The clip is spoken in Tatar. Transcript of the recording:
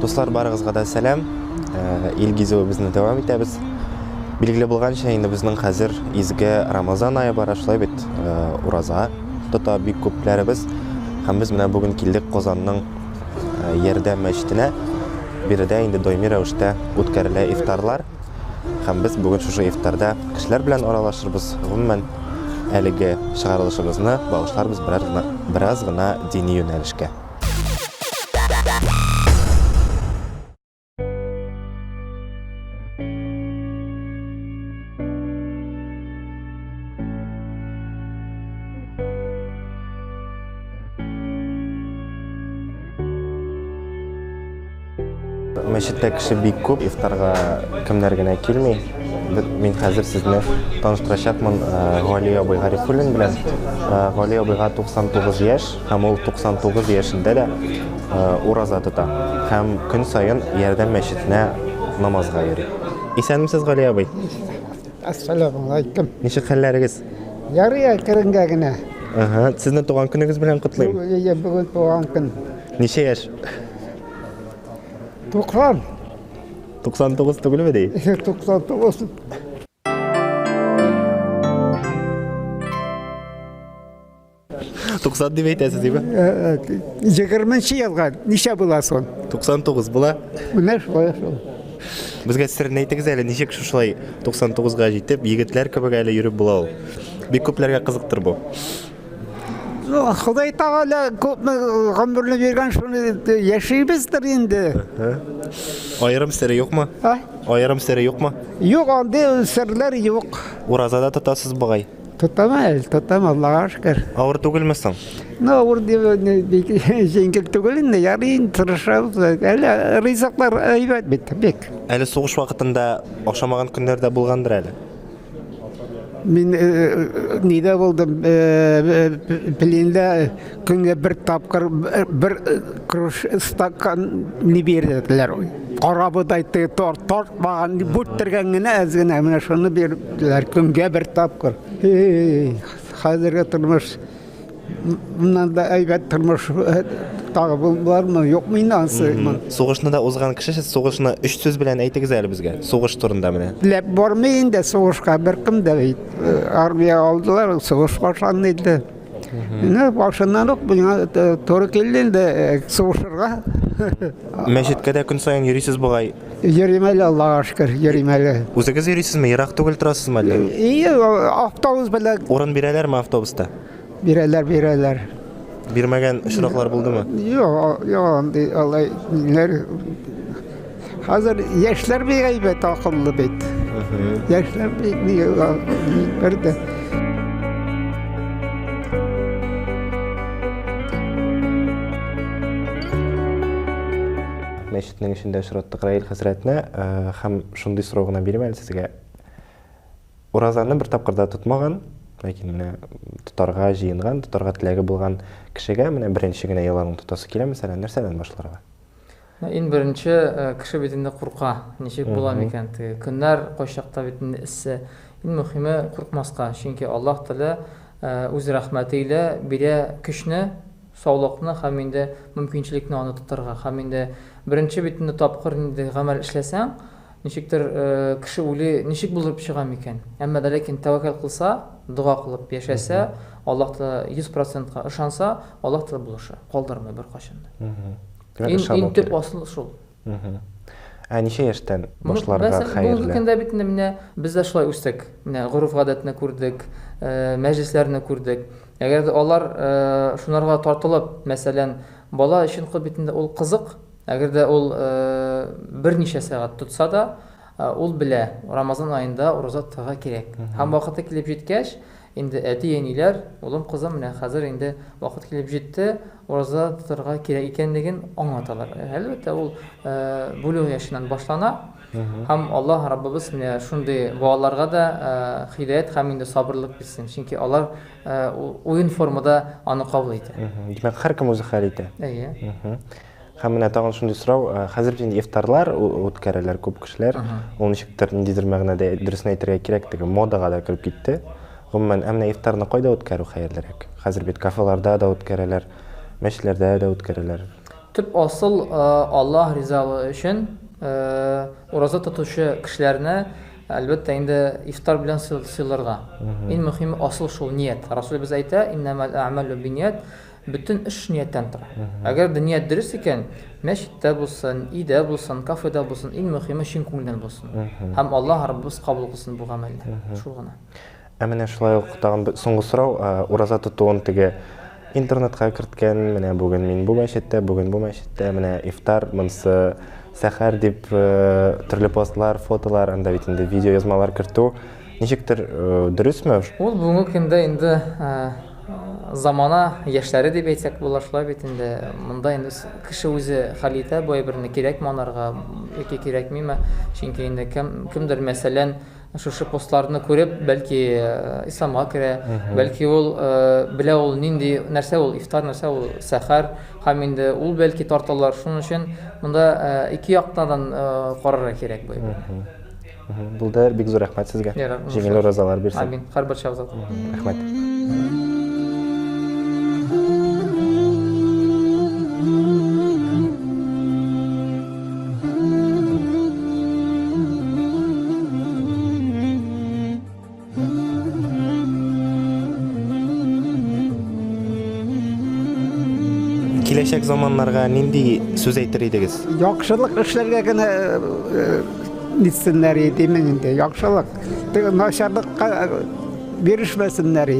Dostlar, barығызға да сәлем. Елгизі біздің давам етеміз. Белгілі болғанша, енді біздің қазір изгі Рамазан айы бар, ашылай бет ураза. Тота бик көпләрібіз. Һәм біз мына бүгін келдік Қозанның Ярдәм мәчетенә. Биредә инде даими рәвештә үткәрелә ифтарлар. Һәм біз бүгін шушы ифтарда кешеләр белән аралашырбыз. Гомумән, әлеге чыгарылышыбызны багышларбыз бераз гына дини юнәлешкә. Мәчеттә кеше бик күп, ифтарга кемнәр генә килми. Мин хәзер сезне таныштырачакмын Гали абый Гарифуллин белән. Гали абыйга 99 яшь, һәм ул 99 яшендә дә ураза тота. Һәм көн сайын Ярдәм мәчетенә намазга йөри. Исәнмесез, Гали абый? Ассаламу алейкум. Ничек хәлләрегез? Ярый, кирәнгә генә. Сезне туган көнегез белән котлыйм. Бүген туган көн. Ничә яшь? 90. 99 түгелме ди? 99. Туксан дип әйтәсез, диме? 20 елга ничә була соң? 99 була. Менә шулай шул. Безгә сирне әйтегез әле, ничек шулай 99-га җитеп, егетләр кебек әле йөреп була ул. Бик күпләргә кызыктыр бу. Ходай Тәгалә күпме гомерне биргән, шуны яшибездер инде. Аерым сире юкмы? Аерым сире юкмы? Юк, андый серләр юк. Уразада тотасыз бугай. Тотам, Аллага шөкер. Авыр түгелме соң? Авыр дип җиңел түгел инде, ярый, тырышабыз. Әле ризыклар әйбәт бит, бик. Әле сугыш вакытында ашамаган көннәрдә булгандыр әле. Мин нидә булдым, пленда көнгә бер тапкыр бер круш стакан ни бирделәр. Карабыдай тартмаган, бүттергән генә әз генә менә шуны бирделәр көнгә бер тапкыр. Хәзергә тормыш моннан да әйбәт тормыш тагы булармы, юкмы инансы. Сугышны да узган кеше, сугышны 3 сүз белән әйтегез әле безгә. Сугыш турында менә. Ләп бармый инде сугышка беркем дә бит. Армия алдылар, сугыш башланды инде. Менә башыннан ук буңа туры килде инде сугышырга. Мәчеткә дә көн сайын йөрисез бугай. Йөрим әле, Аллага шөкер, йөрим әле. Үзегез йөрисезме? Ерак түгел торасызмы әле? Автобус белән Урын бирәләрме автобуста? Бирәләр. Бирмәгән очраклар булдымы? Юк, андый алай ниләр. Хәзер яшьләр бик әйбәт, акыллы бит. Яшьләр бик бердә. Мәчетнең эчендә очраттык Раил хәзрәтне, һәм шундый сорау гына бирәм әле сезгә. Уразаны бер тапкырда тотмаган, ләкин менә тотарга җыенган, тотарга теләге булган кешегә менә беренче генә яланын тотасы килә, мәсәлән, нәрсәдән башларга? Ин беренче кеше бит инде курка. Ничек була микән? Көннәр кайчакта бит инде иссе. Ин мөһиме куркмаска, чөнки Аллаһ Тәгалә үз рәхмәте илә бирә көчне, саулыкны һәм инде мөмкинчелекне аны тотарга. Һәм инде беренче бит инде тапкыр инде гамәл эшләсәң, ничектер кеше үле ничек булып чыга микән? Әмма дә ләкин тәвәккәл кылса, дуа кылып яшәсә, Аллаһ та 100%-ка ышанса, Аллаһ та булышы, калдырмый бер качан да. Ин төп асыл шул. Ничә яшьтән башларга хәерле? Бу көндә бит инде без дә шулай үстек. Менә горыф гадәтне күрдек, мәҗлесләрне күрдек. Әгәр алар шунарга тартылып, мәсәлән, бала өчен бит инде ул кызык. Әгәр дә ул берничә сәгать тотса да, ул белә, Рамазан аенда ураза тотарга кирәк. Һәм вакыты килеп җиткәч, инде әти-әниләр, улым, кызым, менә хәзер инде вакыт килеп җитте, ураза тотарга кирәк икәнлеген аңлаталар. Әлбәттә, ул бүлү яшеннән башлана. Һәм Аллаһ Раббыбыз менә шундый балаларга да хидаят һәм инде сабырлык бирсен. Чөнки алар уен формада аны кабул итә. Димәк, һәркем үзе хәл итә. Һәм менә тагын шундый сорау, хәзер инде ифтарлар үткәрәләр күп кешеләр. Ул ничектер ниндидер мәгънәдә дөресен әйтергә кирәк, теге модага да кирип китте. Гомумән, әмма ифтарны кайда үткәрү хәерлерәк? Хәзер бит кафеларда да үткәрәләр, мәчетләрдә дә үткәрәләр. Төп асыл Аллаһ ризалыгы өчен ураза тотучы кешеләрне әлбәттә инде ифтар белән сыйларга. Иң мөһиме асыл шул ният. Расулыбыз әйтә: "Иннамал аъмалу бинният", бөтен эш нияттән тора. Әгәр ният дөрес икән, мәчеттә булсын, өйдә булсын, кафеда булсын, иң мөһиме чын күңелдән булсын. Һәм Аллаһ Раббыбыз кабул кылсын бу гамәлне. Шул гына. Менә шулай ук тагын соңгы сорау, ураза тотуын теге интернетка керткән, менә бүген мин бу мәчеттә, бүген бу мәчеттә, менә ифтар, монсы сәхәр дип төрле постлар, фотолар, анда бит инде видео язмалар кертү. Ничектер дөресме? Ул бүгенге көндә инде замана яшьләре дип әйтсәк була, шулай бит инде. Монда инде кеше үзе хәл итә, бу әйберне кирәкме анарга, яки кирәкмиме? Чөнки инде кемдер мәсәлән шушы постларны күреп, бәлки исламга керә, бәлки ул белә ул нинди нәрсә ул ифтар, нәрсә ул сәхәр, һәм инде ул бәлки тарталар. Шуның өчен монда ике яктан карарга кирәк бу. Булдыр, бик зур рәхмәт сезгә. Җиңел уразалар бирсен. Амин. Һәрбер шавзат. Рәхмәт. Киләчәк заманнарга нинди сүз әйтер идегез? Яхшылык эшләргә генә нитсеннәр идеме инде. Яхшылык. Начарлыкка бирешмәсеннәр.